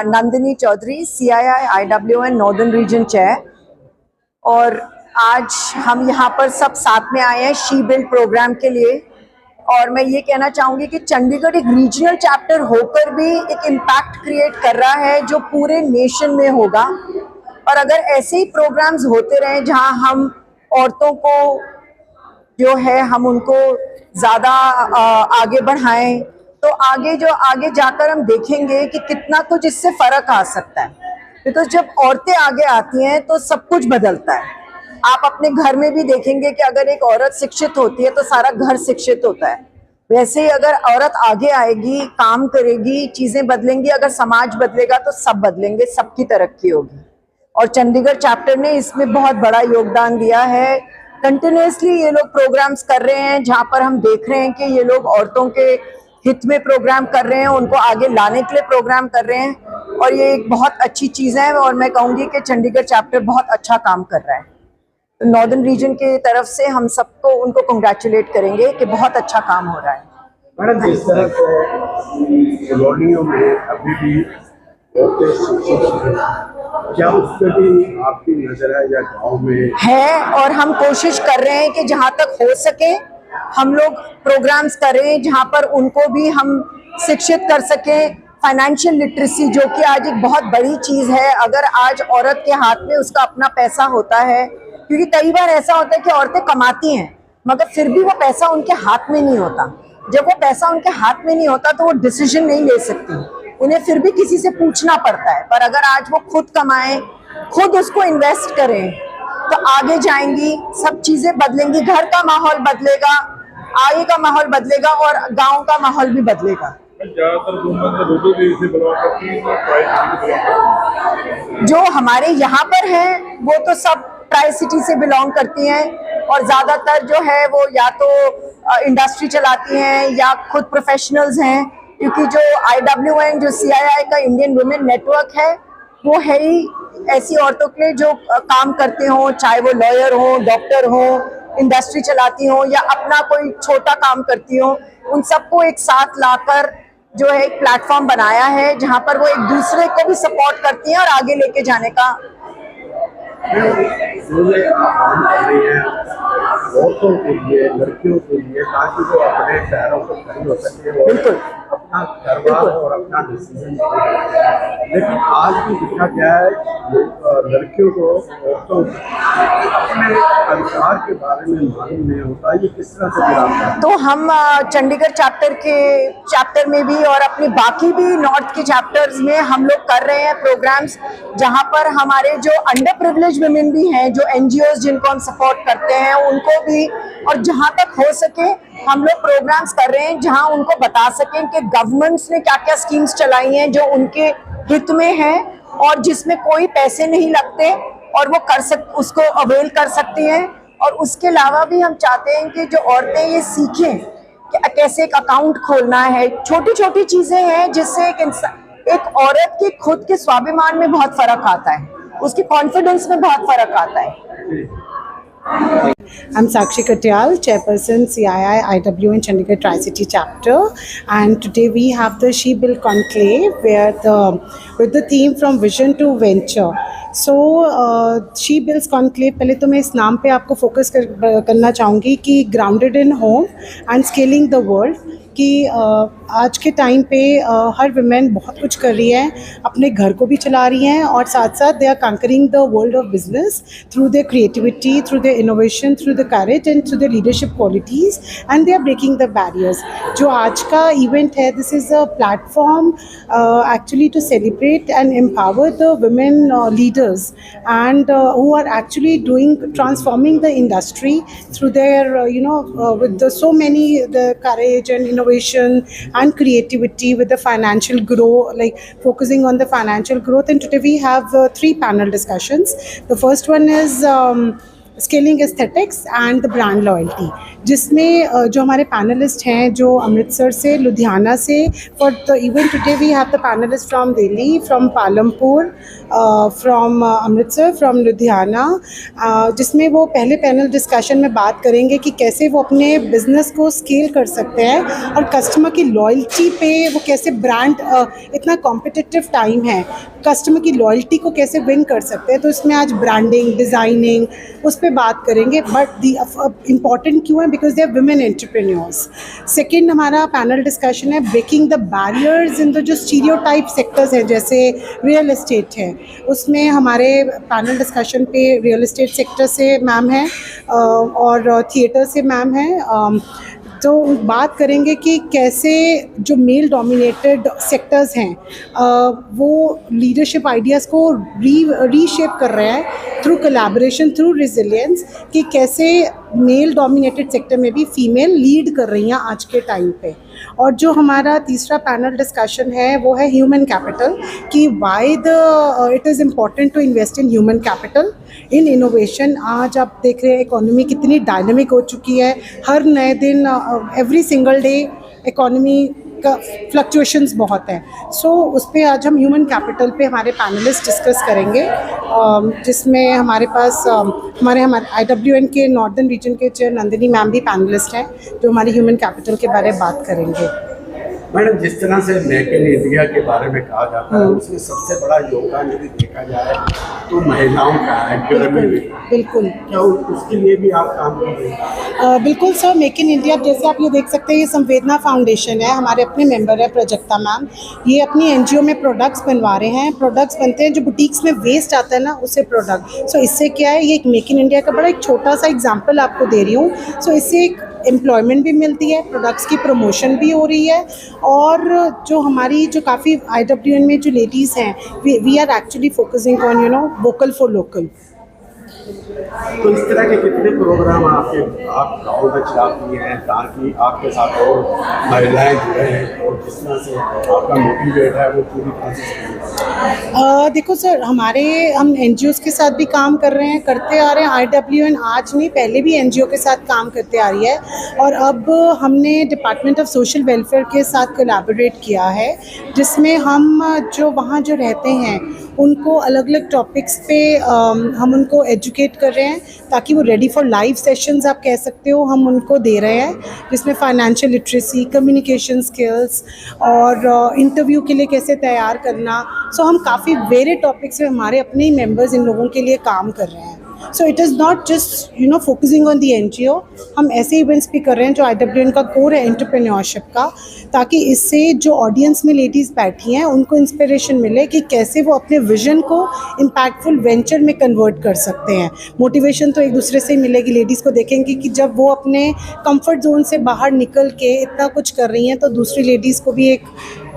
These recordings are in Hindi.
Nandini Chaudhary, CII IWN northern region chair. और आज हम यहाँ पर सब साथ में आए हैं शी बिल्ड प्रोग्राम के लिए। और मैं ये कहना चाहूँगी कि चंडीगढ़ एक रीजनल चैप्टर होकर भी एक इम्पैक्ट क्रिएट कर रहा है जो पूरे नेशन में होगा। और अगर ऐसे ही प्रोग्राम्स होते रहें जहाँ हम औरतों को जो है हम उनको ज़्यादा आगे बढ़ाएं, तो आगे जाकर हम देखेंगे कि कितना कुछ इससे फ़र्क आ सकता है। बिकॉज जब औरतें आगे आती हैं तो सब कुछ बदलता है। आप अपने घर में भी देखेंगे कि अगर एक औरत शिक्षित होती है तो सारा घर शिक्षित होता है। वैसे ही अगर औरत आगे आएगी, काम करेगी, चीज़ें बदलेंगी, अगर समाज बदलेगा तो सब बदलेंगे, सबकी तरक्की होगी। और चंडीगढ़ चैप्टर ने इसमें बहुत बड़ा योगदान दिया है। कंटिन्यूसली ये लोग प्रोग्राम्स कर रहे हैं जहाँ पर हम देख रहे हैं कि ये लोग औरतों के हित में प्रोग्राम कर रहे हैं, उनको आगे लाने के लिए प्रोग्राम कर रहे हैं। और ये एक बहुत अच्छी चीज़ है और मैं कहूँगी कि चंडीगढ़ चैप्टर बहुत अच्छा काम कर रहा है। तो नॉर्दर्न रीजन की तरफ से हम सबको उनको कंग्रेचुलेट करेंगे कि बहुत अच्छा काम हो रहा है। मैडम, जिस तरह कॉलोनियों में अभी भी औरतें शिक्षित हैं, क्या उस पर भी आपकी नजर है या गाँव में है? और हम कोशिश कर रहे हैं कि जहाँ तक हो सके हम लोग प्रोग्राम्स करें जहाँ पर उनको भी हम शिक्षित कर सकें। फाइनेंशियल लिटरेसी जो कि आज एक बहुत बड़ी चीज़ है। अगर आज औरत के हाथ में उसका अपना पैसा होता है, क्योंकि कई बार ऐसा होता है कि औरतें कमाती हैं मगर फिर भी वो पैसा उनके हाथ में नहीं होता। जब वो पैसा उनके हाथ में नहीं होता तो वो डिसीजन नहीं ले सकती, उन्हें फिर भी किसी से पूछना पड़ता है। पर अगर आज वो खुद कमाएं, खुद उसको इन्वेस्ट करें तो आगे जाएंगी, सब चीज़ें बदलेंगी, घर का माहौल बदलेगा, आगे का माहौल बदलेगा और गांव का माहौल भी बदलेगा। जो हमारे यहाँ पर हैं वो तो सब ट्राई सिटी से बिलोंग करती हैं और ज़्यादातर जो है वो या तो इंडस्ट्री चलाती हैं या खुद प्रोफेशनल्स हैं। क्योंकि जो IWN जो CII का इंडियन वुमेन नेटवर्क है वो है ही ऐसी औरतों के लिए जो काम करते हों, चाहे वो लॉयर हो, डॉक्टर हो, इंडस्ट्री चलाती हो या अपना कोई छोटा काम करती हो, उन सबको एक साथ लाकर जो है एक प्लेटफॉर्म बनाया है जहां पर वो एक दूसरे को भी सपोर्ट करती हैं और आगे लेके जाने का। औरतों के लिए, लड़कियों के लिए, ताकि वो अपने पैरों पर खड़ी हो सके, बिल्कुल अपना कारोबार और अपना डिसीजन। लेकिन आज भी दिखा गया है लड़कियों को, औरतों को अपने अधिकार के बारे में मालूम नहीं होता। ये किस तरह से गिरा? तो हम चंडीगढ़ चैप्टर में भी और अपने बाकी भी नॉर्थ के चैप्टर्स में हम लोग कर रहे हैं प्रोग्राम्स जहां पर हमारे जो अंडर प्रिविलेज वुमेन भी हैं, जो NGOs जिनको हम सपोर्ट करते हैं उनको भी, और जहां तक हो सके हम लोग प्रोग्राम्स कर रहे हैं जहां उनको बता सकें कि गवर्नमेंट्स ने क्या क्या स्कीम्स चलाई हैं जो उनके हित में है और जिसमें कोई पैसे नहीं लगते और वो उसको अवेल कर सकती हैं। और उसके अलावा भी हम चाहते हैं कि जो औरतें ये सीखें कि कैसे एक अकाउंट खोलना है। छोटी छोटी चीज़ें हैं जिससे एक औरत के खुद के स्वाभिमान में बहुत फ़र्क आता है, उसके कॉन्फिडेंस में बहुत फ़र्क आता है। I'm Sakshi Katyal, Chairperson CII IWN Chandigarh Tri-City Chapter, and today we have the She Build Conclave with the theme from Vision to Venture. So She Builds Conclave, पहले तो मैं इस नाम पे आपको फोकस करना चाहूँगी कि grounded in home and scaling the world, कि आज के टाइम पे हर वुमेन बहुत कुछ कर रही है, अपने घर को भी चला रही हैं और साथ साथ they are conquering the world of business through their creativity, through their innovation, through the courage and through the leadership qualities, and they are breaking the barriers. जो आज का इवेंट है, this is a platform actually to celebrate and empower the women leaders and who are actually transforming the industry through their with so many the courage and innovation and creativity, with the financial growth, like focusing on the financial growth. And today we have 3 panel discussions. The first one is scaling aesthetics and the brand loyalty, जिसमें जो हमारे पैनलिस्ट हैं जो अमृतसर से, लुधियाना से, for the event today we have the panelist from Delhi, from Palampur, from Amritsar, from Ludhiana, जिसमें वो पहले पैनल डिस्कशन में बात करेंगे कि कैसे वो अपने बिजनेस को स्केल कर सकते हैं और कस्टमर की लॉयल्टी पे वो कैसे ब्रांड, इतना कॉम्पिटिटिव टाइम है, कस्टमर की लॉयल्टी को कैसे विन कर सकते हैं। तो इसमें आज ब्रांडिंग, डिज़ाइनिंग, उस पर बात करेंगे। बट दी इम्पॉर्टेंट क्यों है? Because they are women entrepreneurs. Second हमारा पैनल डिस्कशन है breaking the barriers in the जो स्टीरियोटाइप सेक्टर्स हैं, जैसे रियल एस्टेट है, उसमें हमारे पैनल डिस्कशन पे रियल एस्टेट सेक्टर से मैम है और थिएटर से मैम है। तो बात करेंगे कि कैसे जो मेल डोमिनेटेड सेक्टर्स हैं वो लीडरशिप आइडियाज़ को रीशेप कर रहे हैं थ्रू कोलैबोरेशन, थ्रू रिजिलियंस, कि कैसे मेल डोमिनेटेड सेक्टर में भी फीमेल लीड कर रही हैं आज के टाइम पे। और जो हमारा तीसरा पैनल डिस्कशन है वो है ह्यूमन कैपिटल, कि why it is important to invest in human capital in innovation. आज आप देख रहे हैं इकोनॉमी कितनी डायनामिक हो चुकी है, हर नए दिन एवरी सिंगल डे इकोनॉमी का फ्लक्चुएशंस बहुत है। सो उस पर आज हम ह्यूमन कैपिटल पे हमारे पैनलिस्ट डिस्कस करेंगे, जिसमें हमारे पास हमारे IWN के नॉर्दर्न रीजन के चेयर नंदिनी मैम भी पैनलिस्ट हैं, जो हमारी ह्यूमन कैपिटल के बारे में बात करेंगे। मैडम, जिस तरह से मेक इन इंडिया के बारे में कहा जाता है, उसमें सबसे बड़ा योगदान यदि देखा जाए तो महिलाओं का है। बिल्कुल, क्या उसके लिए भी आप काम कर रहे हैं? बिल्कुल सर। मेक इन इंडिया जैसे आप ये देख सकते हैं, ये संवेदना फाउंडेशन है, हमारे अपने मेंबर है प्रजक्ता मैम, ये अपनी NGO में प्रोडक्ट्स बनवा रहे हैं। प्रोडक्ट्स बनते हैं जो बुटीक्स में वेस्ट आता है ना, उससे प्रोडक्ट। सो इससे क्या है, ये एक मेक इन इंडिया का बड़ा एक छोटा सा एग्जाम्पल आपको दे रही हूँ। सो इससे एक एम्प्लॉयमेंट भी मिलती है, प्रोडक्ट्स की प्रमोशन भी हो रही है, और जो हमारी जो काफ़ी IWN में जो लेडीज़ हैं, we are actually focusing on vocal for local. तो इस तरह के कितने प्रोग्राम आप गाँव में चलाती हैं ताकि आपके साथ और महिलाएं जुड़े और जिस तरह से आपका मोटिवेट है वो पूरी तरह से? देखो सर, हम NGOs के साथ भी काम कर रहे हैं, करते आ रहे हैं। IWN आज नहीं, पहले भी NGO के साथ काम करते आ रही है, और अब हमने डिपार्टमेंट ऑफ सोशल वेलफेयर के साथ कोलैबोरेट किया है, जिसमें हम जो वहाँ जो रहते हैं उनको अलग अलग टॉपिक्स पे हम उनको एजुकेट कर रहे हैं, ताकि वो रेडी फॉर लाइव सेशंस आप कह सकते हो, हम उनको दे रहे हैं, जिसमें फाइनेंशियल लिटरेसी, कम्युनिकेशन स्किल्स और इंटरव्यू के लिए कैसे तैयार करना। सो हम काफ़ी वेरे टॉपिक्स में हमारे अपने ही मेंबर्स इन लोगों के लिए काम कर रहे हैं। So it is not just focusing on the NGO, हम ऐसे इवेंट्स भी कर रहे हैं जो IWN का कोर है एंटरप्रेन्योरशिप का, ताकि इससे जो ऑडियंस में लेडीज़ बैठी हैं उनको इंस्पिरेशन मिले कि कैसे वो अपने विजन को इम्पैक्टफुल वेंचर में कन्वर्ट कर सकते हैं। मोटिवेशन तो एक दूसरे से ही मिलेगी, लेडीज़ को देखेंगे कि जब वो अपने कंफर्ट जोन से बाहर निकल के इतना कुछ कर रही हैं, तो दूसरी लेडीज़ को भी एक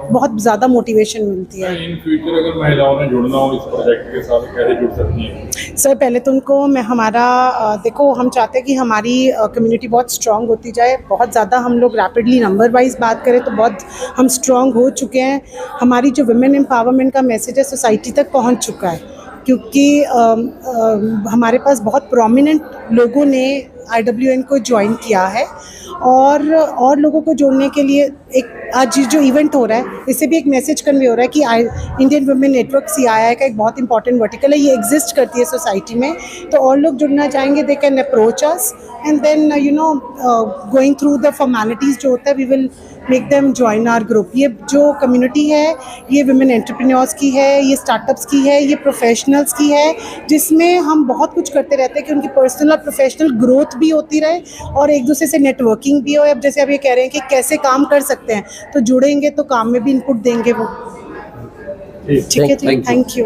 बहुत ज़्यादा मोटिवेशन मिलती है। इन फ्यूचर अगर महिलाओं ने जुड़ना हो इस प्रोजेक्ट के साथ, कैसे जुड़ सकती हैं? सर, पहले तो उनको देखो, हम चाहते हैं कि हमारी कम्युनिटी बहुत स्ट्रॉन्ग होती जाए। बहुत ज़्यादा हम लोग रैपिडली नंबर वाइज बात करें तो बहुत हम स्ट्रॉन्ग हो चुके हैं। हमारी जो वुमेन एम्पावरमेंट का मैसेज है सोसाइटी तक पहुंच चुका है, क्योंकि हमारे पास बहुत प्रोमिनेंट लोगों ने IWN को ज्वाइन किया है, और लोगों को जोड़ने के लिए एक आज जो इवेंट हो रहा है, इससे भी एक मैसेज कन्वे हो रहा है कि इंडियन वुमेन नेटवर्क CII का एक बहुत इंपॉर्टेंट वर्टिकल है, ये एग्जिस्ट करती है सोसाइटी में। तो और लोग जुड़ना चाहेंगे, they can approach us, and then going through the formalities जो होता है, we will make them join our group. ये जो कम्युनिटी है, ये वुमेन एंटरप्रेन्योर्स की है, ये स्टार्टअप्स की है, ये प्रोफेशनल्स की है, जिसमें हम बहुत कुछ करते रहते हैं कि उनकी पर्सनल और प्रोफेशनल ग्रोथ भी होती रहे और एक दूसरे से नेटवर्किंग भी हो। अब जैसे अब ये कह रहे हैं कि कैसे काम कर सकते हैं, तो जुड़ेंगे तो काम में भी इनपुट देंगे वो। ठीक है जी, थैंक यू।